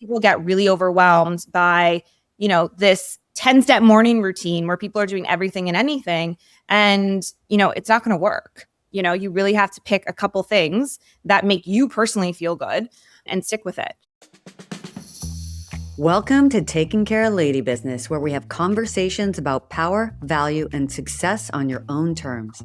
people get really overwhelmed by, this 10-step morning routine where people are doing everything and anything. And, it's not going to work. You really have to pick a couple things that make you personally feel good and stick with it. Welcome to Taking Care of Lady Business, where we have conversations about power, value, and success on your own terms.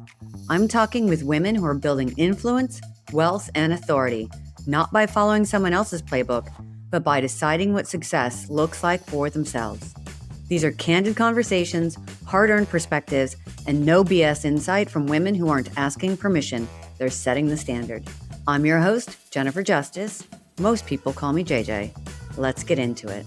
I'm talking with women who are building influence, wealth, and authority, not by following someone else's playbook, but by deciding what success looks like for themselves. These are candid conversations, hard-earned perspectives, and no BS insight from women who aren't asking permission. They're setting the standard. I'm your host, Jennifer Justice. Most people call me JJ. Let's get into it.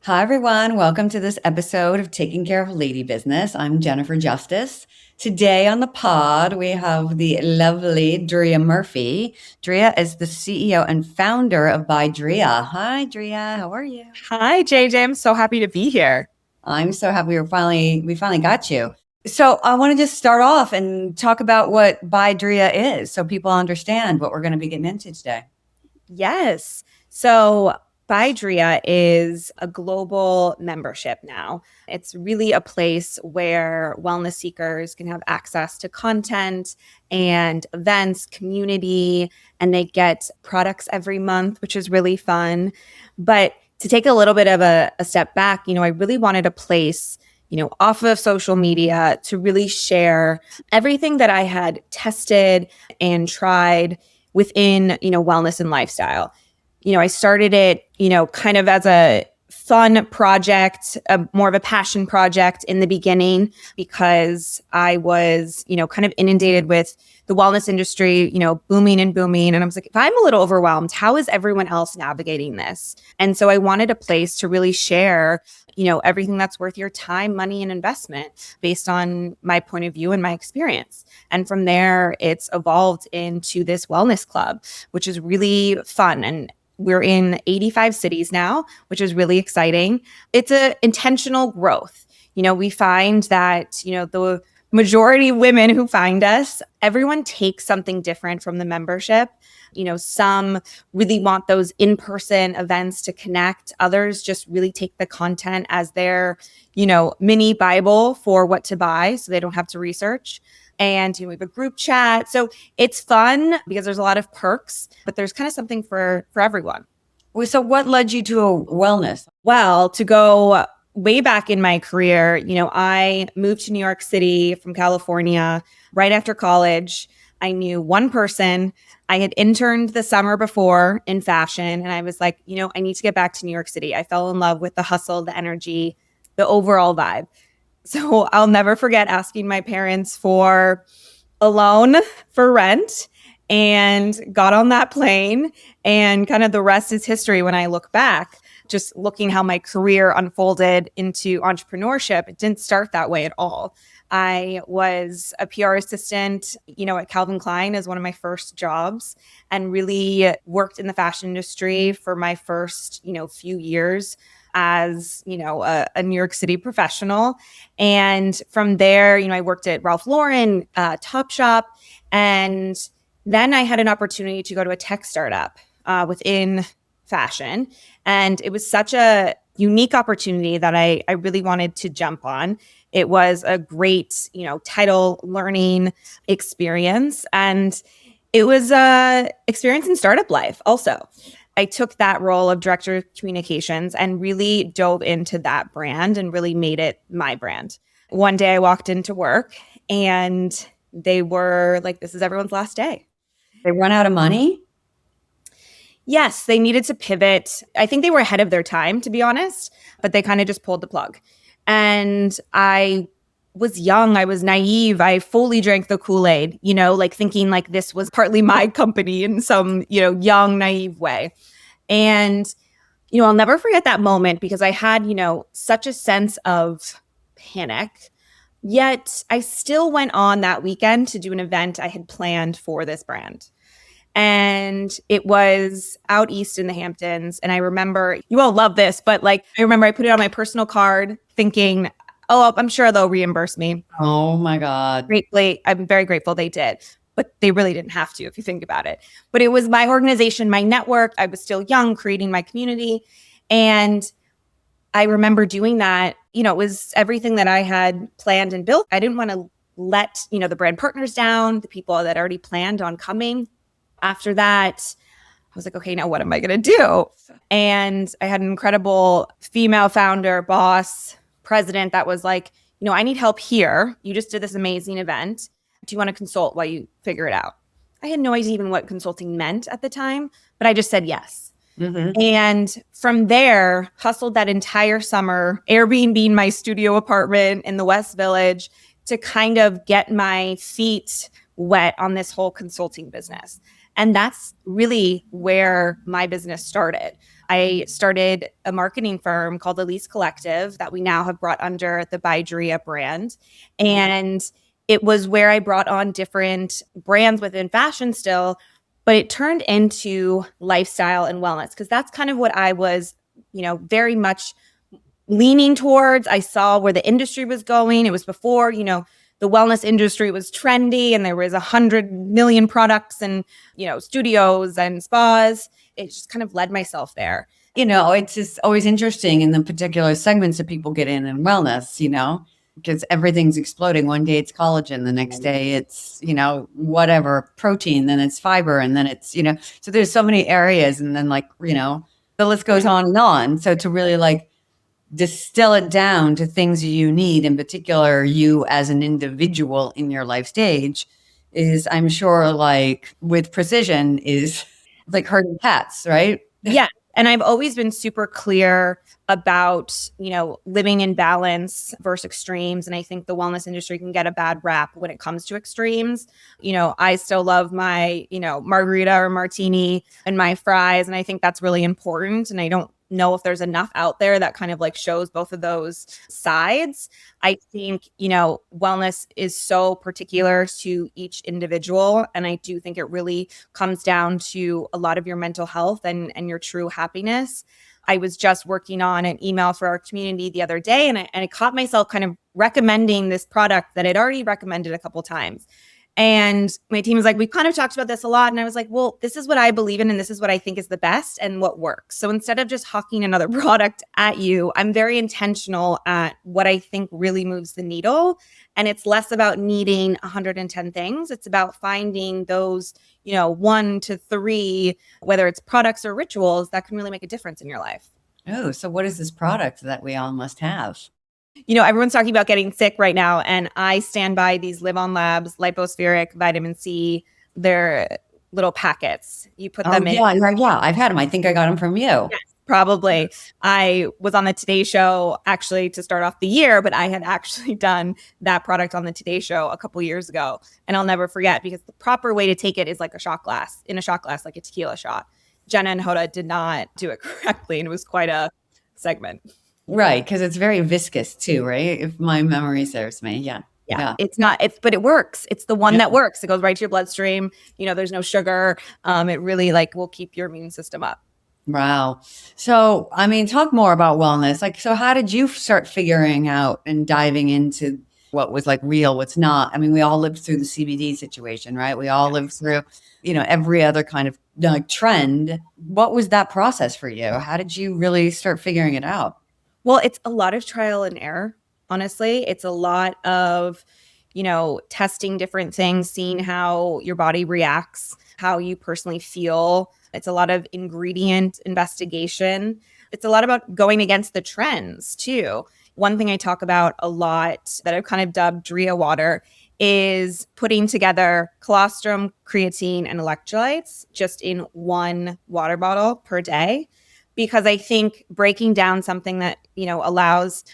Hi, everyone. Welcome to this episode of Taking Care of Lady Business. I'm Jennifer Justice. Today on the pod, we have the lovely Dria Murphy. Dria is the CEO and founder of By Dria. Hi, Dria. How are you? Hi, JJ. I'm so happy to be here. I'm so happy we finally got you. So I want to just start off and talk about what By Dria is so people understand what we're going to be getting into today. Yes. So By Dria is a global membership now. It's really a place where wellness seekers can have access to content and events, community, and they get products every month, which is really fun. But to take a little bit of a step back, I really wanted a place, off of social media to really share everything that I had tested and tried within, wellness and lifestyle. I started it, kind of as a fun project, more of a passion project in the beginning, because I was, kind of inundated with the wellness industry, booming and booming. And I was like, if I'm a little overwhelmed, how is everyone else navigating this? And so I wanted a place to really share, everything that's worth your time, money, and investment based on my point of view and my experience. And from there, it's evolved into this wellness club, which is really fun. And we're in 85 cities now, which is really exciting. It's a intentional growth. We find that, the majority of women who find us, everyone takes something different from the membership. Some really want those in-person events to connect. Others just really take the content as their, mini Bible for what to buy so they don't have to research. And we have a group chat. So it's fun because there's a lot of perks, but there's kind of something for everyone. So what led you to a wellness? Well, to go way back in my career, I moved to New York City from California right after college. I knew one person. I had interned the summer before in fashion. And I was like, I need to get back to New York City. I fell in love with the hustle, the energy, the overall vibe. So I'll never forget asking my parents for a loan for rent and got on that plane. And kind of the rest is history when I look back. Just looking how my career unfolded into entrepreneurship, it didn't start that way at all. I was a PR assistant, at Calvin Klein as one of my first jobs, and really worked in the fashion industry for my first, few years as, a New York City professional. And from there, I worked at Ralph Lauren, Topshop, and then I had an opportunity to go to a tech startup within fashion. And it was such a unique opportunity that I really wanted to jump on. It was a great, title learning experience. And it was a experience in startup life also. I took that role of director of communications and really dove into that brand and really made it my brand. One day I walked into work and they were like, this is everyone's last day. They run out of money? Yes, they needed to pivot. I think they were ahead of their time, to be honest, but they kind of just pulled the plug. And I was young. I was naive. I fully drank the Kool-Aid, thinking like this was partly my company in some, young, naive way. And, I'll never forget that moment because I had, such a sense of panic. Yet I still went on that weekend to do an event I had planned for this brand. And it was out east in the Hamptons. And I remember, you all love this, but I remember I put it on my personal card thinking, oh, I'm sure they'll reimburse me. Oh my God. Gratefully, I'm very grateful they did. but they really didn't have to if you think about it. But it was my organization, my network. I was still young, creating my community. And I remember doing that. It was everything that I had planned and built. I didn't want to let, the brand partners down, the people that already planned on coming. After that, I was like, okay, now what am I going to do? And I had an incredible female founder, boss, president that was like, I need help here. You just did this amazing event. Do you want to consult while you figure it out? I had no idea even what consulting meant at the time, but I just said yes. Mm-hmm. And from there, hustled that entire summer, Airbnb my studio apartment in the West Village to kind of get my feet wet on this whole consulting business. And that's really where my business started. I started a marketing firm called Elise Collective that we now have brought under the By Dria brand. And it was where I brought on different brands within fashion still, but it turned into lifestyle and wellness because that's kind of what I was, very much leaning towards. I saw where the industry was going. It was before, the wellness industry was trendy and there was 100 million products and, studios and spas. It just kind of led myself there. It's just always interesting in the particular segments that people get in wellness, because everything's exploding. One day it's collagen, the next day it's, whatever protein, then it's fiber, and then it's, so there's so many areas, and then the list goes on and on. So to really distill it down to things you need, in particular, you as an individual in your life stage, is, I'm sure, with precision, is like herding cats, right? Yeah. And I've always been super clear about, living in balance versus extremes. And I think the wellness industry can get a bad rap when it comes to extremes. I still love my, margarita or martini and my fries. And I think that's really important. And I don't know if there's enough out there that kind of shows both of those sides. I think, wellness is so particular to each individual. And I do think it really comes down to a lot of your mental health and your true happiness. I was just working on an email for our community the other day, and I caught myself kind of recommending this product that I'd already recommended a couple times. And my team was like, we kind of talked about this a lot. And I was like, well, this is what I believe in, and this is what I think is the best and what works. So instead of just hawking another product at you, I'm very intentional at what I think really moves the needle. And it's less about needing 110 things. It's about finding those, 1 to 3, whether it's products or rituals that can really make a difference in your life. Oh, so what is this product that we all must have? Everyone's talking about getting sick right now, and I stand by these Live On Labs, lipospheric, vitamin C. They're little packets. You put them in. Yeah. I've had them. I think I got them from you. Yes, probably. I was on the Today Show actually to start off the year, but I had actually done that product on the Today Show a couple years ago, and I'll never forget because the proper way to take it is like a shot glass, like a tequila shot. Jenna and Hoda did not do it correctly, and it was quite a segment. Right, because it's very viscous too, right? If my memory serves me, yeah. But it works. It's the one that works. It goes right to your bloodstream. There's no sugar. It really will keep your immune system up. Wow. So, talk more about wellness. So how did you start figuring out and diving into what was real, what's not? We all lived through the CBD situation, right? We all lived through, every other kind of trend. What was that process for you? How did you really start figuring it out? Well, it's a lot of trial and error, honestly. It's a lot of, testing different things, seeing how your body reacts, how you personally feel. It's a lot of ingredient investigation. It's a lot about going against the trends too. One thing I talk about a lot that I've kind of dubbed Dria Water is putting together colostrum, creatine, and electrolytes just in one water bottle per day. Because I think breaking down something that, allows,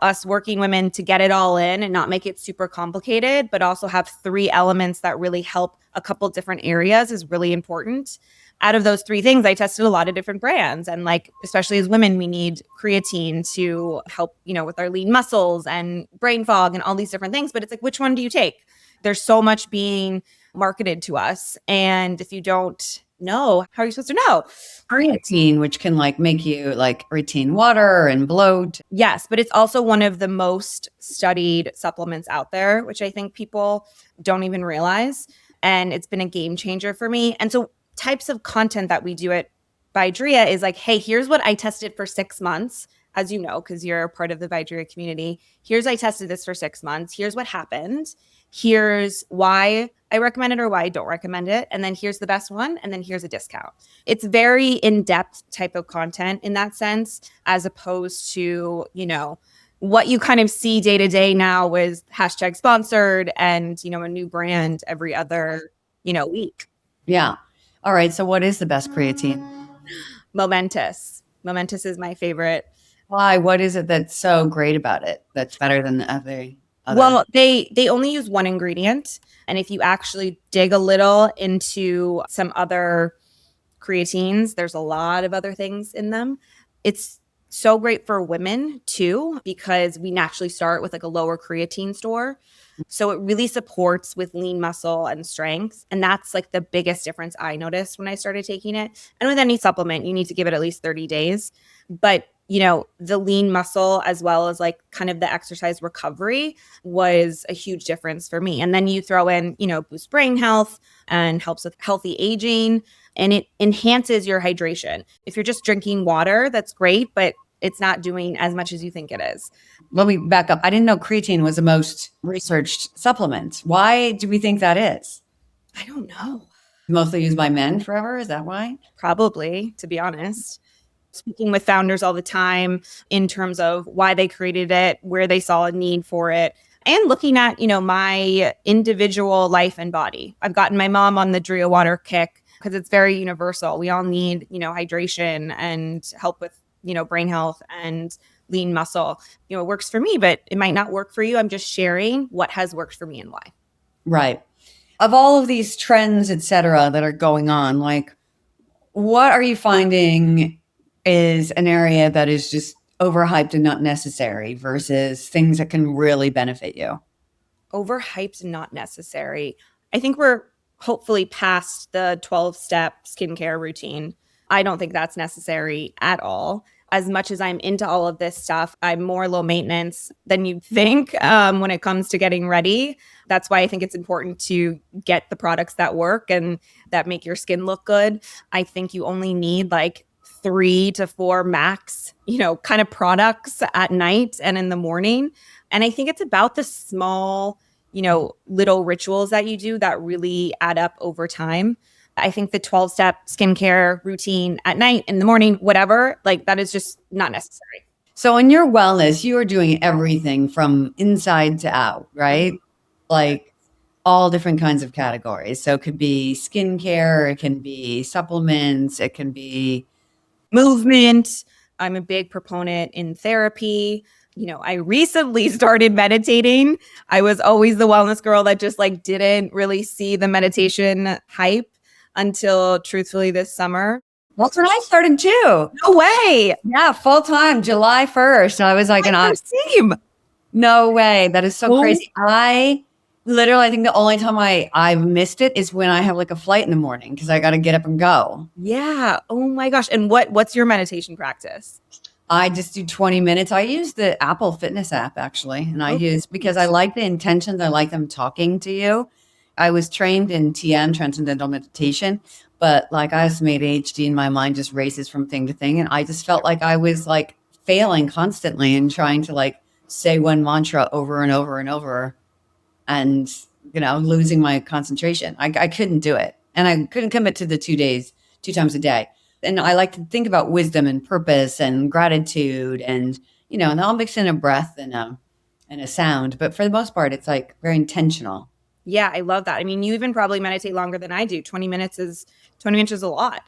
us working women to get it all in and not make it super complicated, but also have 3 elements that really help a couple different areas is really important. Out of those 3 things, I tested a lot of different brands. And especially as women, we need creatine to help, with our lean muscles and brain fog and all these different things. But it's which one do you take? There's so much being marketed to us. And if you don't know, how are you supposed to know? Creatine, which can make you retain water and bloat. Yes, but it's also one of the most studied supplements out there, which I think people don't even realize. And it's been a game changer for me. And so types of content that we do at Dria is like, hey, here's what I tested for 6 months, as you know, because you're a part of the Dria community. Here's I tested this for 6 months. Here's what happened. Here's why I recommend it or why I don't recommend it. And then here's the best one. And then here's a discount. It's very in-depth type of content in that sense, as opposed to, what you kind of see day to day now with hashtag sponsored and, a new brand every other, week. Yeah. All right. So what is the best creatine? Momentous. Momentous is my favorite. Why? What is it that's so great about it that's better than the other? Well, they only use one ingredient. And if you actually dig a little into some other creatines, there's a lot of other things in them. It's so great for women too, because we naturally start with like a lower creatine store. So it really supports with lean muscle and strength. And that's like the biggest difference I noticed when I started taking it. And with any supplement, you need to give it at least 30 days. But, the lean muscle as well as like kind of the exercise recovery was a huge difference for me. And then you throw in, boost brain health and helps with healthy aging, and it enhances your hydration. If you're just drinking water, that's great, but it's not doing as much as you think it is. Let me back up. I didn't know creatine was the most researched supplement. Why do we think that is? I don't know. Mostly used by men forever? Is that why? Probably, to be honest. Speaking with founders all the time in terms of why they created it, where they saw a need for it, and looking at, my individual life and body. I've gotten my mom on the Dria Water kick because it's very universal. We all need, hydration and help with, brain health and lean muscle. It works for me, but it might not work for you. I'm just sharing what has worked for me and why. Right. Of all of these trends, et cetera, that are going on, like, what are you finding is an area that is just overhyped and not necessary versus things that can really benefit you? Overhyped and not necessary. I think we're hopefully past the 12-step skincare routine. I don't think that's necessary at all. As much as I'm into all of this stuff, I'm more low maintenance than you'd think when it comes to getting ready. That's why I think it's important to get the products that work and that make your skin look good. I think you only need like 3 to 4 max, kind of products at night and in the morning. And I think it's about the small, little rituals that you do that really add up over time. I think the 12-step skincare routine at night, in the morning, whatever, like that is just not necessary. So in your wellness, you are doing everything from inside to out, right? Like all different kinds of categories. So it could be skincare, it can be supplements, it can be movement. I'm a big proponent in therapy. I recently started meditating. I was always the wellness girl that just like didn't really see the meditation hype until truthfully this summer. That's when I started too. No way. Yeah, full time, July 1st. I was like, same. No way. That is so crazy. I think the only time I've missed it is when I have like a flight in the morning because I got to get up and go. Yeah. Oh my gosh. And what's your meditation practice? I just do 20 minutes. I use the Apple Fitness app actually. And because I like the intentions. I like them talking to you. I was trained in TM, Transcendental Meditation, but like I have some ADHD and my mind just races from thing to thing. And I just felt like I was like failing constantly and trying to like say one mantra over and over and over and, losing my concentration. I couldn't do it. And I couldn't commit to the 2 days, 2 times a day. And I like to think about wisdom and purpose and gratitude and, and I'll mix in a breath and a sound. But for the most part, it's like very intentional. Yeah, I love that. I mean, you even probably meditate longer than I do. 20 minutes is a lot.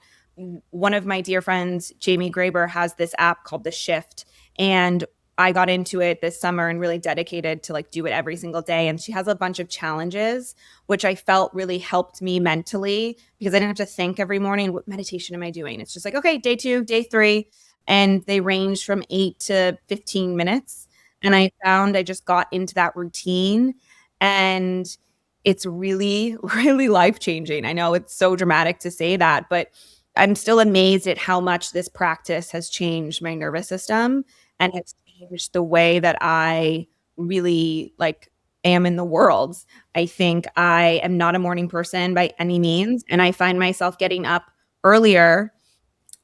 One of my dear friends, Jamie Graber, has this app called The Shift. And I got into it this summer and really dedicated to like do it every single day. And she has a bunch of challenges, which I felt really helped me mentally because I didn't have to think every morning, what meditation am I doing? It's just like, okay, day 2, day 3. And they range from 8 to 15 minutes. And I found I just got into that routine and it's really, really life-changing. I know it's so dramatic to say that, but I'm still amazed at how much this practice has changed my nervous system and has changed the way that I really like am in the world. I think I am not a morning person by any means. And I find myself getting up earlier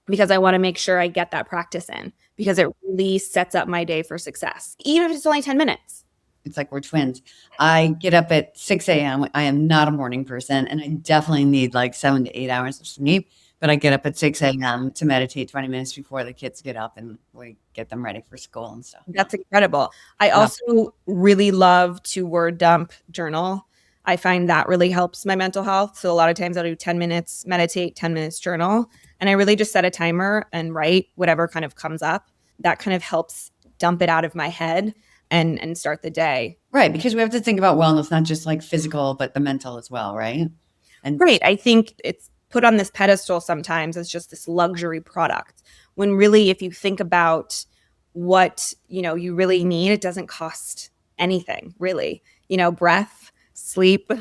because I want to make sure I get that practice in because it really sets up my day for success, even if it's only 10 minutes. It's like we're twins. I get up at 6 a.m. I am not a morning person, and I definitely need like 7 to 8 hours of sleep. But I get up at 6 a.m. to meditate 20 minutes before the kids get up and we get them ready for school and stuff. That's incredible. I Yeah. also really love to word dump journal. I find that really helps my mental health. So a lot of times I'll do 10 minutes meditate, 10 minutes journal. And I really just set a timer and write whatever kind of comes up. That kind of helps dump it out of my head and start the day. Right. Because we have to think about wellness, not just like physical, but the mental as well. Right. And Right. I think it's put on this pedestal sometimes as just this luxury product. When really, if you think about what, you really need, it doesn't cost anything, really. Breath, sleep,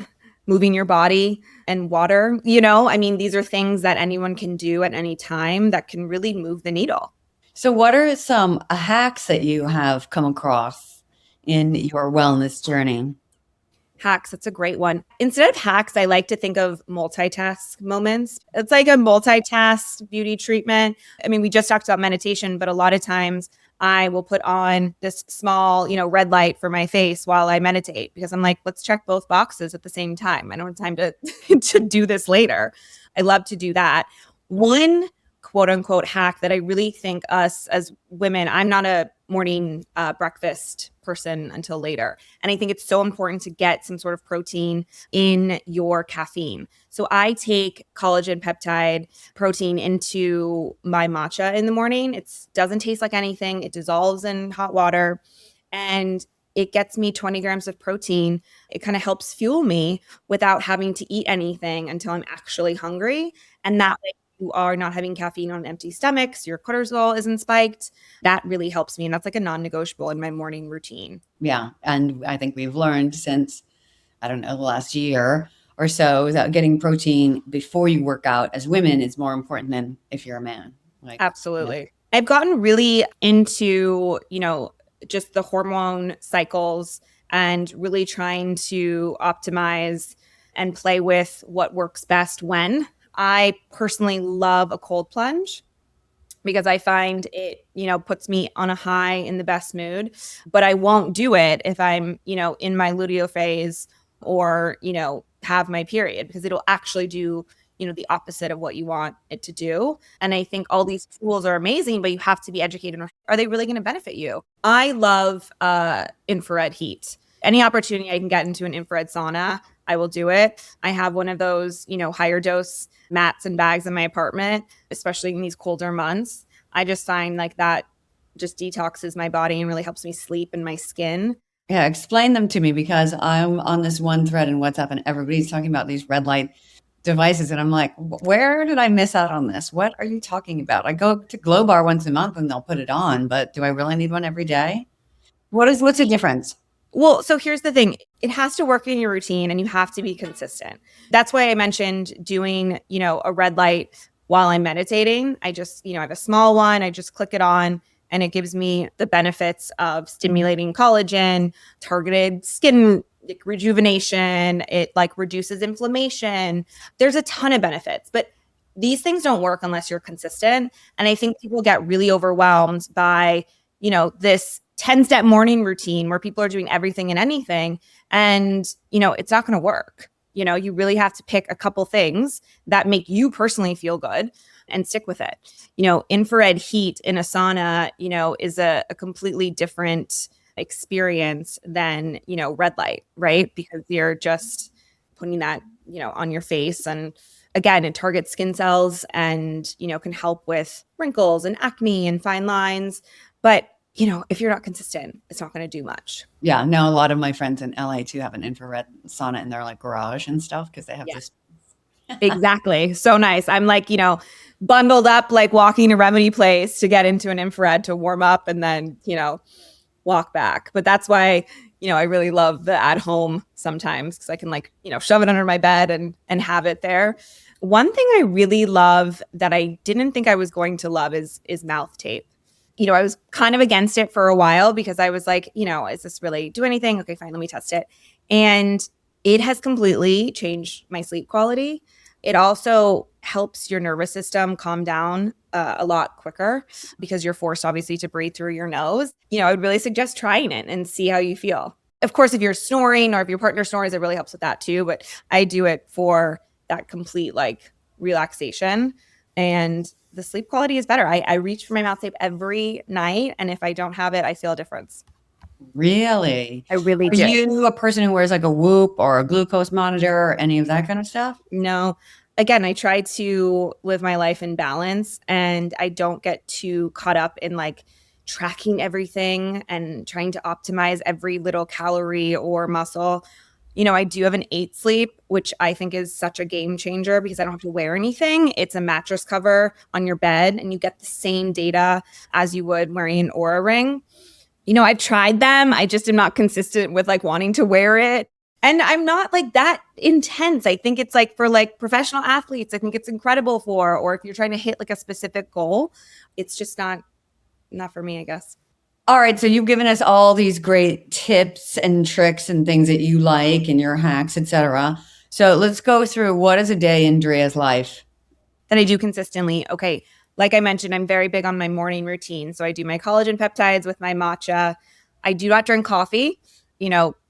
moving your body, and water. I mean, these are things that anyone can do at any time that can really move the needle. so, what are some hacks that you have come across in your wellness journey? Hacks, that's a great one. Instead of hacks, I like to think of multitask moments. It's like a multitask beauty treatment. I mean, we just talked about meditation, but a lot of times I will put on this small, red light for my face while I meditate because I'm like, let's check both boxes at the same time. I don't have time to to do this later. I love to do that. One quote unquote hack that I really think us as women, I'm not a morning breakfast person until later. And I think it's so important to get some sort of protein in your caffeine. So I take collagen peptide protein into my matcha in the morning. It doesn't taste like anything. It dissolves in hot water and it gets me 20 grams of protein. It kind of helps fuel me without having to eat anything until I'm actually hungry. And that way you are not having caffeine on empty stomachs, your cortisol isn't spiked. That really helps me. And that's like a non-negotiable in my morning routine. Yeah. And I think we've learned since, I don't know, the last year or so that getting protein before you work out as women is more important than if you're a man. Like, yeah. Absolutely. I've gotten really into, just the hormone cycles and really trying to optimize and play with what works best when. I personally love a cold plunge because I find it, puts me on a high in the best mood, but I won't do it if I'm, in my luteal phase or, have my period because it'll actually do, the opposite of what you want it to do. And I think all these tools are amazing, but you have to be educated on, are they really going to benefit you? I love infrared heat. Any opportunity I can get into an infrared sauna, I will do it. I have one of those, higher dose mats and bags in my apartment, especially in these colder months. I just find like that just detoxes my body and really helps me sleep and my skin. Yeah. Explain them to me because I'm on this one thread in WhatsApp and everybody's talking about these red light devices. And I'm like, where did I miss out on this? What are you talking about? I go to Glow Bar once a month and they'll put it on, but do I really need one every day? What's the difference? Well, so here's the thing. It has to work in your routine and you have to be consistent. That's why I mentioned doing, a red light while I'm meditating. I just, I have a small one. I just click it on and it gives me the benefits of stimulating collagen, targeted skin like, rejuvenation. It like reduces inflammation. There's a ton of benefits, but these things don't work unless you're consistent. And I think people get really overwhelmed by, this 10-step morning routine where people are doing everything and anything. And, it's not going to work. You really have to pick a couple things that make you personally feel good and stick with it. Infrared heat in a sauna, is a completely different experience than, red light, right? Because you're just putting that, on your face. And again, it targets skin cells and, can help with wrinkles and acne and fine lines. But if you're not consistent, it's not going to do much. Yeah. Now, a lot of my friends in LA too have an infrared sauna in their like garage and stuff because they have Yeah, this. exactly. So nice. I'm like, bundled up, like walking to Remedy Place to get into an infrared to warm up and then, walk back. But that's why, I really love the at home sometimes because I can like, shove it under my bed and have it there. One thing I really love that I didn't think I was going to love is mouth tape. I was kind of against it for a while because I was like, is this really do anything? Okay, fine, let me test it. And it has completely changed my sleep quality. It also helps your nervous system calm down a lot quicker because you're forced, obviously, to breathe through your nose. I would really suggest trying it and see how you feel. Of course, if you're snoring or if your partner snores, it really helps with that too. But I do it for that complete relaxation. And the sleep quality is better. I reach for my mouth tape every night. And if I don't have it, I feel a difference. Really? I really Are do. you a person who wears like a Whoop or a glucose monitor or any of that kind of stuff? No. Again, I try to live my life in balance and I don't get too caught up in tracking everything and trying to optimize every little calorie or muscle. I do have an 8 sleep, which I think is such a game changer because I don't have to wear anything. It's a mattress cover on your bed and you get the same data as you would wearing an Aura ring. I've tried them. I just am not consistent with wanting to wear it. And I'm not that intense. I think it's for professional athletes. I think it's incredible for, or if you're trying to hit a specific goal, it's just not for me, I guess. All right, so you've given us all these great tips and tricks and things that you like and your hacks, etc. So let's go through what is a day in Dria's life. That I do consistently. Okay. Like I mentioned, I'm very big on my morning routine. So I do my collagen peptides with my matcha. I do not drink coffee.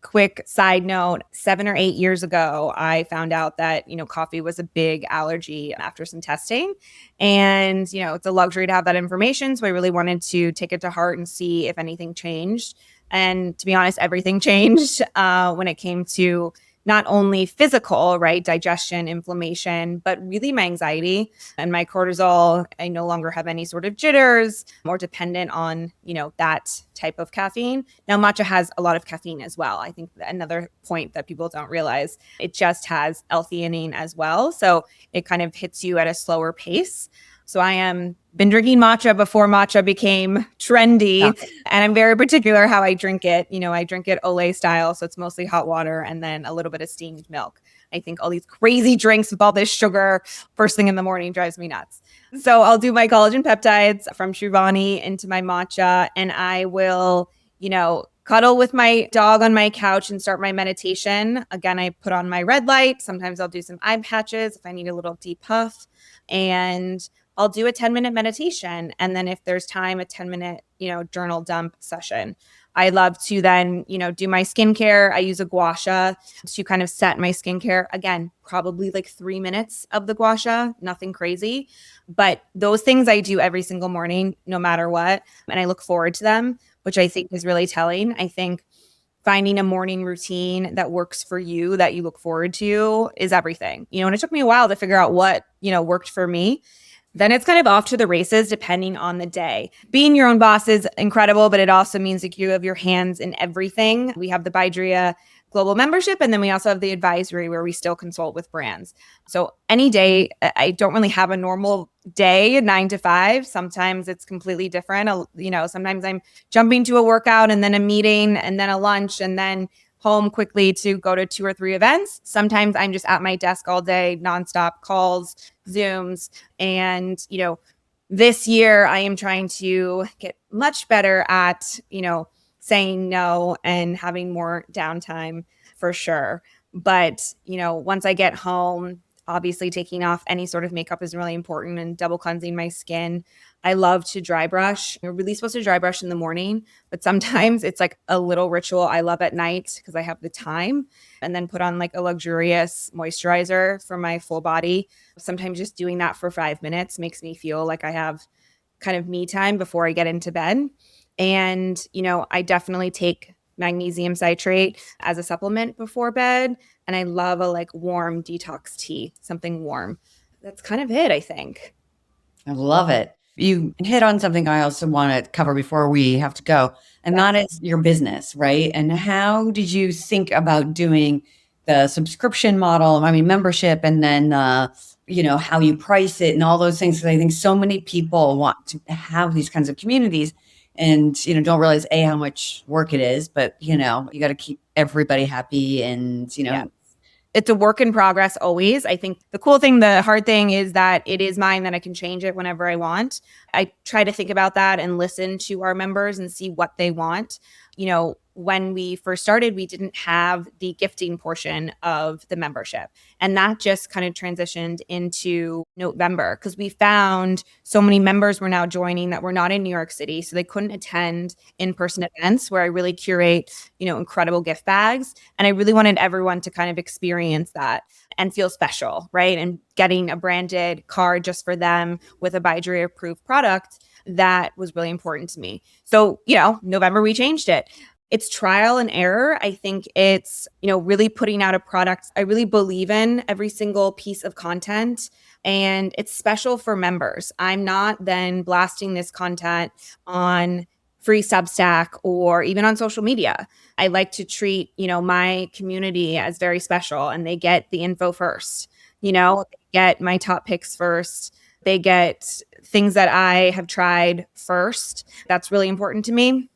Quick side note, 7 or 8 years ago, I found out that, coffee was a big allergy after some testing. And, it's a luxury to have that information. So I really wanted to take it to heart and see if anything changed. And to be honest, everything changed when it came to not only physical, right, digestion, inflammation, but really my anxiety and my cortisol. I no longer have any sort of jitters or dependent on, that type of caffeine. Now, matcha has a lot of caffeine as well. I think another point that people don't realize, it just has L-theanine as well. So it kind of hits you at a slower pace. So I am been drinking matcha before matcha became trendy. Yeah. And I'm very particular how I drink it. I drink it Olay style. So it's mostly hot water and then a little bit of steamed milk. I think all these crazy drinks with all this sugar first thing in the morning drives me nuts. So I'll do my collagen peptides from Shivani into my matcha and I will, cuddle with my dog on my couch and start my meditation. Again, I put on my red light. Sometimes I'll do some eye patches if I need a little deep puff. And I'll do a 10-minute meditation. And then if there's time, a 10-minute, journal dump session. I love to then, do my skincare. I use a gua sha to kind of set my skincare. Again, probably 3 minutes of the gua sha, nothing crazy. But those things I do every single morning, no matter what. And I look forward to them, which I think is really telling. I think finding a morning routine that works for you, that you look forward to is everything. And it took me a while to figure out what, worked for me. Then it's kind of off to the races depending on the day. Being your own boss is incredible, but it also means that you have your hands in everything. We have the Dria global membership, and then we also have the advisory where we still consult with brands. So any day, I don't really have a normal day, 9 to 5. Sometimes it's completely different. Sometimes I'm jumping to a workout and then a meeting and then a lunch and then home quickly to go to 2 or 3 events. Sometimes I'm just at my desk all day, nonstop calls, Zooms. And, this year I am trying to get much better at, saying no and having more downtime for sure. But, once I get home, obviously taking off any sort of makeup is really important and double cleansing my skin. I love to dry brush. You're really supposed to dry brush in the morning, but sometimes it's a little ritual I love at night because I have the time and then put on a luxurious moisturizer for my full body. Sometimes just doing that for 5 minutes makes me feel like I have kind of me time before I get into bed. And, I definitely take magnesium citrate as a supplement before bed. And I love a warm detox tea, something warm. That's kind of it, I think. I love it. You hit on something I also want to cover before we have to go, and that is your business, right? And how did you think about doing the subscription model? I mean, membership, and then, how you price it and all those things. Because I think so many people want to have these kinds of communities and, don't realize how much work it is, but, you got to keep everybody happy and, Yeah. It's a work in progress always. I think the hard thing is that it is mine, that I can change it whenever I want. I try to think about that and listen to our members and see what they want. when we first started, we didn't have the gifting portion of the membership. And that just kind of transitioned into November because we found so many members were now joining that were not in New York City. So they couldn't attend in-person events where I really curate, incredible gift bags. And I really wanted everyone to kind of experience that and feel special, right? And getting a branded card just for them with a By Dria approved product, that was really important to me. So, November, we changed it. It's trial and error. I think it's, really putting out a product I really believe in every single piece of content. And it's special for members. I'm not then blasting this content on free Substack or even on social media. I like to treat, my community as very special and they get the info first. They get my top picks first. They get things that I have tried first. That's really important to me.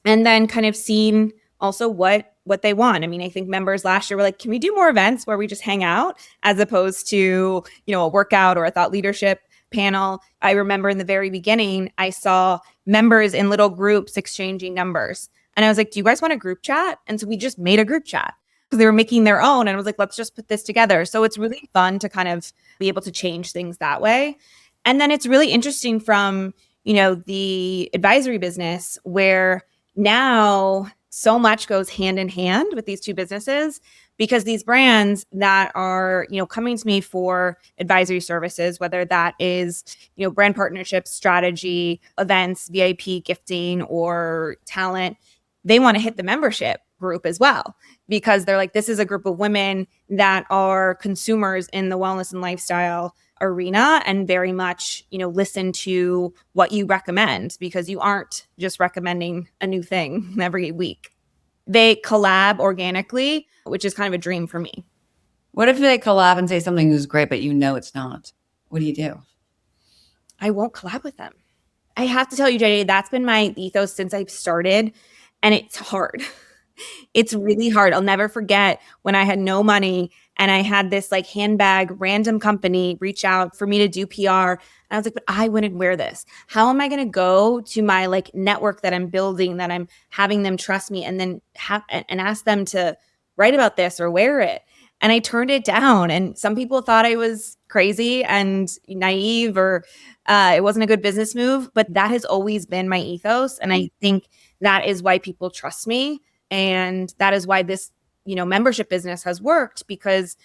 And then kind of seeing also what they want. I mean, I think members last year were like, can we do more events where we just hang out as opposed to, a workout or a thought leadership panel? I remember in the very beginning, I saw members in little groups exchanging numbers. And I was like, do you guys want a group chat? And so we just made a group chat because they were making their own. And I was like, let's just put this together. So it's really fun to kind of be able to change things that way. And then it's really interesting from, the advisory business where now so much goes hand in hand with these two businesses because these brands that are, coming to me for advisory services, whether that is, brand partnerships, strategy, events, VIP gifting, or talent, they want to hit the membership group as well because they're like, this is a group of women that are consumers in the wellness and lifestyle arena and very much, listen to what you recommend because you aren't just recommending a new thing every week. They collab organically, which is kind of a dream for me. What if they collab and say something is great, but it's not? What do you do? I won't collab with them. I have to tell you, JJ, that's been my ethos since I've started, and it's hard. It's really hard. I'll never forget when I had no money and I had this like handbag random company reach out for me to do PR. And I was like, but I wouldn't wear this. How am I going to go to my like network that I'm building, that I'm having them trust me and then and ask them to write about this or wear it? And I turned it down. And some people thought I was crazy and naive or it wasn't a good business move. But that has always been my ethos. And I think that is why people trust me. And that is why this, membership business has worked because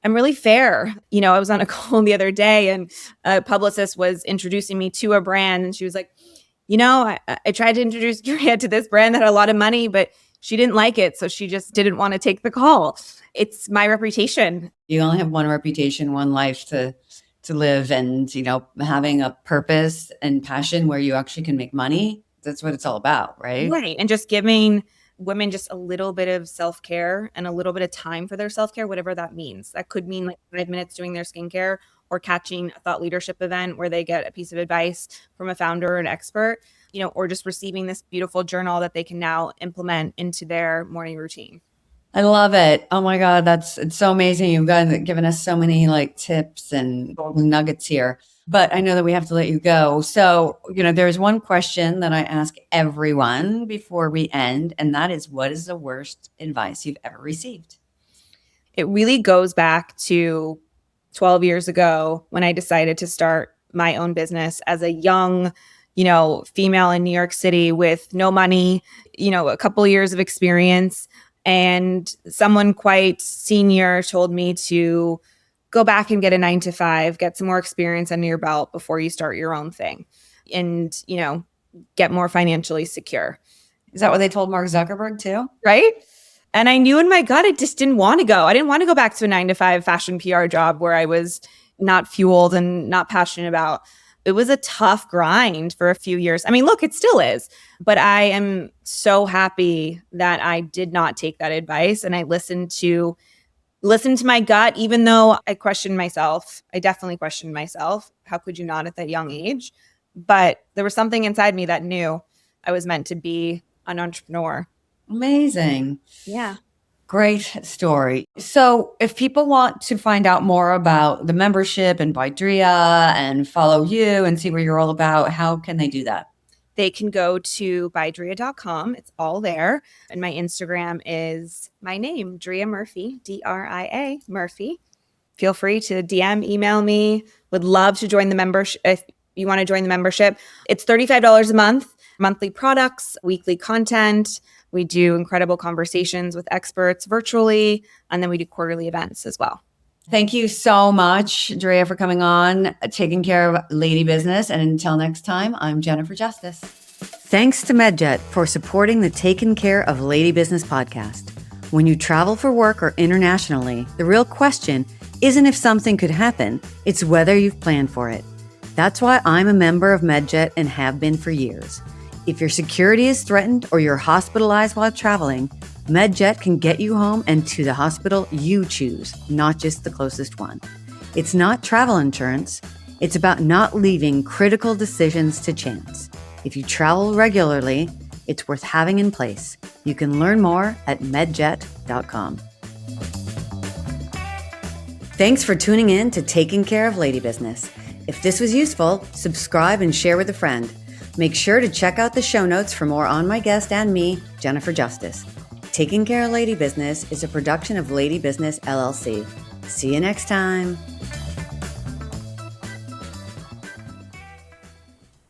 I'm really fair. I was on a call the other day and a publicist was introducing me to a brand and she was like, I tried to introduce Dria to this brand that had a lot of money, but she didn't like it. So she just didn't want to take the call. It's my reputation. You only have one reputation, one life to live and, having a purpose and passion where you actually can make money. That's what it's all about, right? Right. And just giving women just a little bit of self-care and a little bit of time for their self-care, whatever that means. That could mean like 5 minutes doing their skincare or catching a thought leadership event where they get a piece of advice from a founder or an expert, or just receiving this beautiful journal that they can now implement into their morning routine. I love it. Oh my God, it's so amazing. You've given us so many like tips and golden nuggets here. But I know that we have to let you go. So, there's one question that I ask everyone before we end, and that is, what is the worst advice you've ever received? It really goes back to 12 years ago when I decided to start my own business as a young, female in New York City with no money, a couple years of experience. And someone quite senior told me to go back and get a 9-to-5, get some more experience under your belt before you start your own thing and, get more financially secure. Is that what they told Mark Zuckerberg too? Right. And I knew in my gut, I just didn't want to go. I didn't want to go back to a 9-to-5 fashion PR job where I was not fueled and not passionate about. It was a tough grind for a few years. I mean, look, it still is, but I am so happy that I did not take that advice and I listened to my gut, even though I questioned myself. I definitely questioned myself. How could you not at that young age? But there was something inside me that knew I was meant to be an entrepreneur. Amazing. Yeah. Great story. So if people want to find out more about the membership and By Dria and follow you and see what you're all about, how can they do that? they can go to bydria.com. It's all there. And my Instagram is my name, Dria Murphy, Dria Murphy. Feel free to DM, email me. Would love to join the membership. If you want to join the membership, it's $35 a month, monthly products, weekly content. We do incredible conversations with experts virtually, and then we do quarterly events as well. Thank you so much, Dria, for coming on, taking care of lady business. And until next time, I'm Jennifer Justice. Thanks to MedJet for supporting the Taking Care of Lady Business podcast. When you travel for work or internationally, the real question isn't if something could happen, it's whether you've planned for it. That's why I'm a member of MedJet and have been for years. If your security is threatened or you're hospitalized while traveling, MedJet can get you home and to the hospital you choose, not just the closest one. It's not travel insurance. It's about not leaving critical decisions to chance. If you travel regularly, it's worth having in place. You can learn more at medjet.com. Thanks for tuning in to Taking Care of Lady Business. If this was useful, subscribe and share with a friend. Make sure to check out the show notes for more on my guest and me, Jennifer Justice. Taking Care of Lady Business is a production of Lady Business LLC. See you next time.